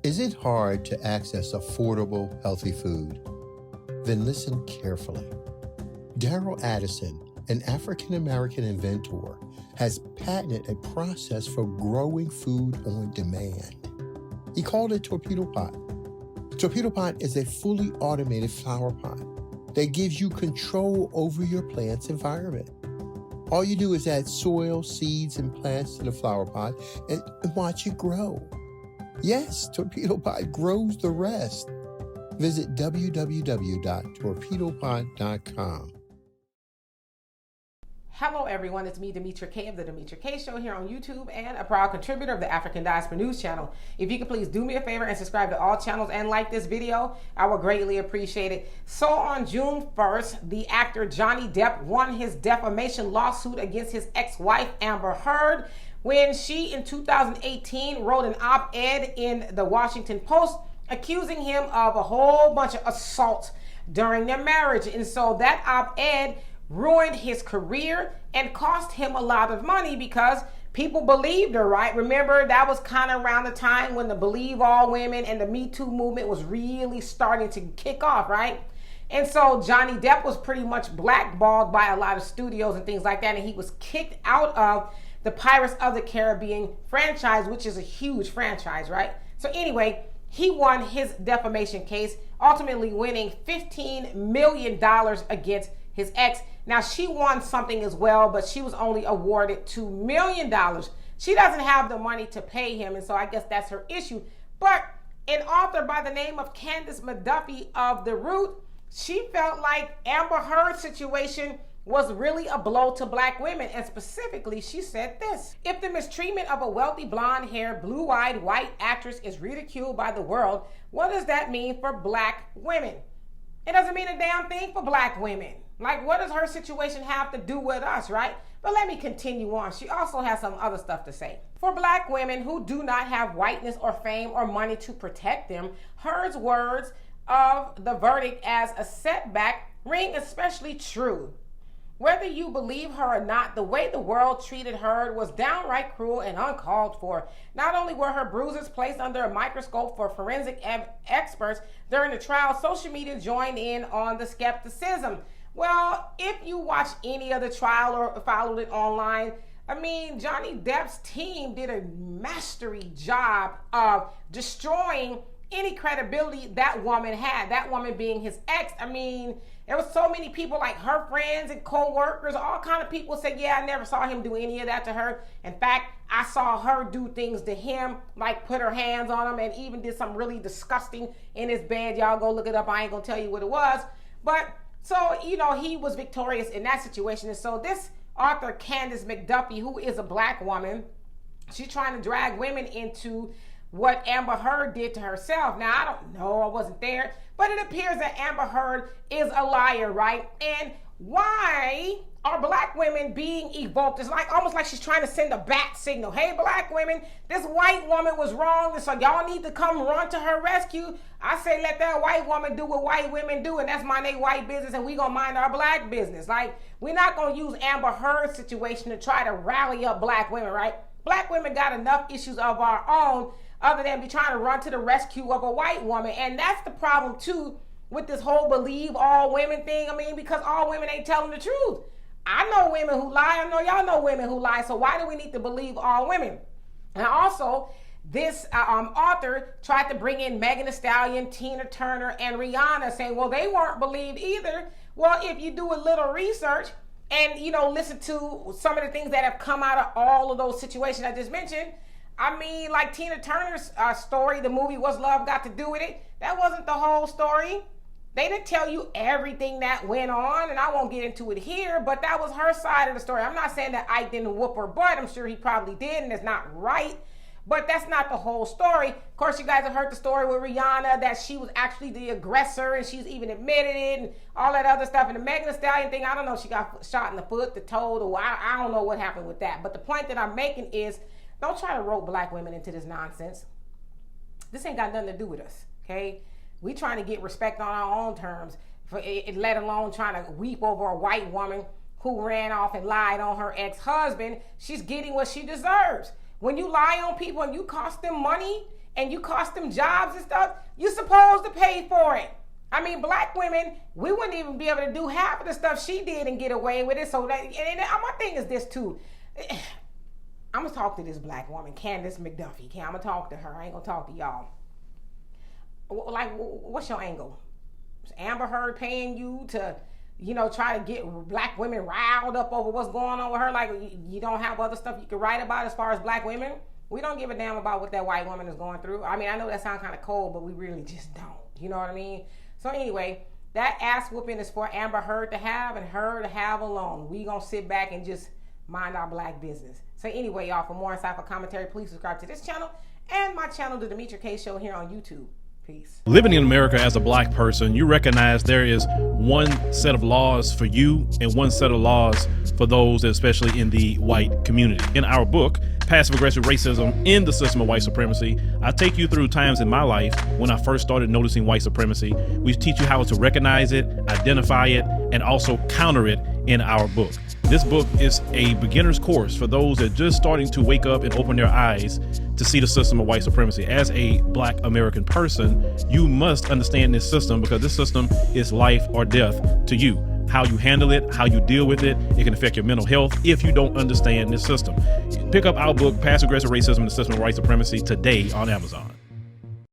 Is it hard to access affordable, healthy food? Then listen carefully. Daryl Addison, an African-American inventor, has patented a process for growing food on demand. He called it Torpedo Pot. Torpedo Pot is a fully automated flower pot that gives you control over your plant's environment. All you do is add soil, seeds, and plants to the flower pot and watch it grow. Yes, Torpedo Pot grows the rest. Visit www.torpedopot.com. Hello everyone, it's me, Demetra Kaye of the Demetra Kaye Show here on YouTube and a proud contributor of the African Diaspora News channel. If you could please do me a favor and subscribe to all channels and like this video, I would greatly appreciate it. So on June 1st, the actor Johnny Depp won his defamation lawsuit against his ex-wife Amber Heard when she in 2018 wrote an op-ed in the Washington Post accusing him of a whole bunch of assaults during their marriage. And so that op-ed ruined his career and cost him a lot of money because people believed her, right? Remember, that was kind of around the time when the Believe All Women and the Me Too movement was really starting to kick off, right? And so Johnny Depp was pretty much blackballed by a lot of studios and things like that, and he was kicked out of the Pirates of the Caribbean franchise, which is a huge franchise, right? So anyway, he won his defamation case, ultimately winning $15 million against his ex. Now, she won something as well, but she was only awarded $2 million. She doesn't have the money to pay him, and so I guess that's her issue. But an author by the name of Candice McDuffie of The Root, she felt like Amber Heard's situation was really a blow to black women, and specifically, she said this: if the mistreatment of a wealthy, blonde-haired, blue-eyed, white actress is ridiculed by the world, what does that mean for black women? It doesn't mean a damn thing for black women. Like, what does her situation have to do with us, right? But let me continue on. She also has some other stuff to say. For black women who do not have whiteness or fame or money to protect them, Heard's words of the verdict as a setback ring especially true. Whether you believe her or not, the way the world treated Heard was downright cruel and uncalled for. Not only were her bruises placed under a microscope for forensic experts during the trial, social media joined in on the skepticism. Well, if you watch any other trial or followed it online, I mean, Johnny Depp's team did a mastery job of destroying any credibility that woman had, that woman being his ex. I mean, there was so many people, like her friends and co-workers, all kind of people said, yeah, I never saw him do any of that to her. In fact, I saw her do things to him, like put her hands on him and even did some really disgusting in his bed. Y'all go look it up. I ain't gonna tell you what it was. But so, you know, he was victorious in that situation. And so this author, Candice McDuffie, who is a black woman, she's trying to drag women into what Amber Heard did to herself. Now, I don't know, I wasn't there, but it appears that Amber Heard is a liar, right? And why are black women being evoked? It's like almost like she's trying to send a bat signal. Hey, black women, this white woman was wrong, and so y'all need to come run to her rescue. I say let that white woman do what white women do, and that's mind they white business, and we gonna mind our black business. Like, we're not gonna use Amber Heard's situation to try to rally up black women, right? Black women got enough issues of our own other than be trying to run to the rescue of a white woman. And that's the problem too with this whole believe all women thing. I mean, because all women ain't telling the truth. I know women who lie. I know y'all know women who lie. So why do we need to believe all women? And also, this author tried to bring in Megan Thee Stallion, Tina Turner, and Rihanna, saying, well, they weren't believed either. Well, if you do a little research and, you know, listen to some of the things that have come out of all of those situations I just mentioned, I mean, like Tina Turner's story, the movie What's Love Got to Do With It? That wasn't the whole story. They didn't tell you everything that went on, and I won't get into it here, but that was her side of the story. I'm not saying that Ike didn't whoop her butt. I'm sure he probably did, and it's not right, but that's not the whole story. Of course, you guys have heard the story with Rihanna, that she was actually the aggressor, and she's even admitted it, and all that other stuff. And the Megan Thee Stallion thing, I don't know if she got shot in the foot, the toe, or I don't know what happened with that. But the point that I'm making is, don't try to rope black women into this nonsense. This ain't got nothing to do with us, okay? We trying to get respect on our own terms, for it, let alone trying to weep over a white woman who ran off and lied on her ex-husband. She's getting what she deserves. When you lie on people and you cost them money and you cost them jobs and stuff, you're supposed to pay for it. I mean, black women, we wouldn't even be able to do half of the stuff she did and get away with it. So that, and my thing is this too. I'm gonna talk to this black woman, Candice McDuffie. I'm gonna talk to her. I ain't gonna talk to y'all. Like, what's your angle? Is Amber Heard paying you to, try to get black women riled up over what's going on with her? Like, you don't have other stuff you can write about as far as black women? We don't give a damn about what that white woman is going through. I mean, I know that sounds kind of cold, but we really just don't. You know what I mean? So anyway, that ass whooping is for Amber Heard to have and her to have alone. We gonna sit back and just mind our black business. So anyway, y'all, for more insightful commentary, please subscribe to this channel and my channel, The Demetra Kaye Show, here on YouTube. Peace. Living in America as a black person, you recognize there is one set of laws for you and one set of laws for those, especially in the white community. In our book, Passive Aggressive Racism in the System of White Supremacy, I take you through times in my life when I first started noticing white supremacy. We teach you how to recognize it, identify it, and also counter it in our book. This book is a beginner's course for those that are just starting to wake up and open their eyes to see the system of white supremacy. As a black American person, you must understand this system because this system is life or death to you. How you handle it, how you deal with it, it can affect your mental health if you don't understand this system. Pick up our book, Passive Aggressive Racism and the System of White Supremacy, today on Amazon.